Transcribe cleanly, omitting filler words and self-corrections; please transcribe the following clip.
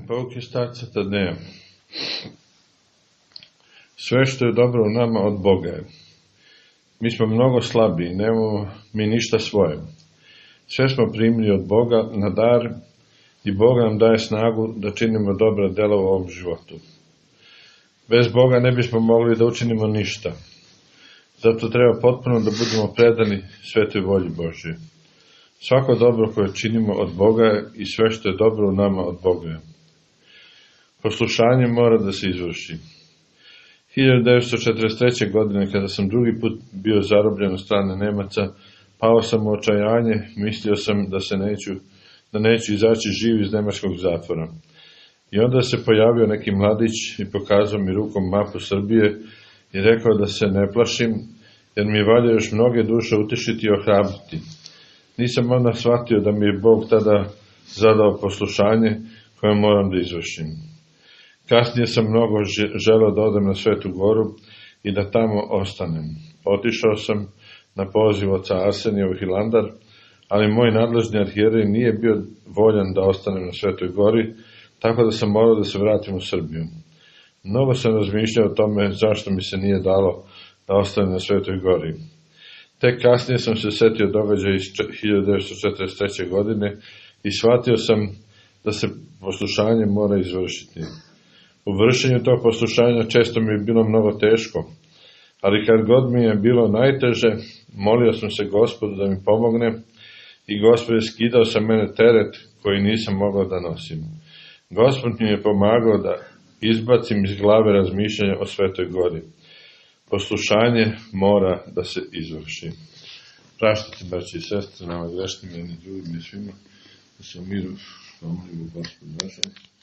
Pouke starca Tadeja. Sve što je dobro u nama od Boga je. Mi smo mnogo slabiji, nemamo mi ništa svoje. Sve smo primili od Boga na dar i Bog nam daje snagu da činimo dobra dela u ovom životu. Bez Boga ne bismo mogli da učinimo ništa. Zato treba potpuno da budemo predani svetoj volji Božje. Svako dobro koje činimo od Boga je i sve što je dobro u nama od Boga je. Poslušanje mora da se izvrši. 1943. godine, kada sam drugi put bio zarobljen od strane Nemaca, pao sam u očajanje, mislio sam da neću izaći živ iz nemačkog zatvora. I onda se pojavio neki mladić i pokazao mi rukom mapu Srbije i rekao da se ne plašim, jer mi valja još mnoge duše utešiti i ohrabriti. Nisam onda shvatio da mi je Bog tada zadao poslušanje koje moram da izvršim. Kasnije sam mnogo želeo da odem na Svetu Goru i da tamo ostanem. Otišao sam na poziv oca Arsenija u Hilandar, ali moj nadležni arhijerej nije bio voljan da ostanem na Svetoj Gori, tako da sam morao da se vratim u Srbiju. Mnogo sam razmišljao o tome zašto mi se nije dalo da ostanem na Svetoj Gori. Tek kasnije sam se setio događaja iz 1943. godine i shvatio sam da se poslušanje mora izvršiti. U vršenju tog poslušanja često mi je bilo mnogo teško, ali kad god mi je bilo najteže, molio sam se Gospodu da mi pomogne i Gospod je skidao sa mene teret koji nisam mogao da nosim. Gospod mi je pomagao da izbacim iz glave razmišljanja o Svetoj Gori. Poslušanje mora da se izvrši. Praštajte, braći i sestre, nama grešnim, jedni drugim i svima, da se u miru pomolimo Gospodu našem.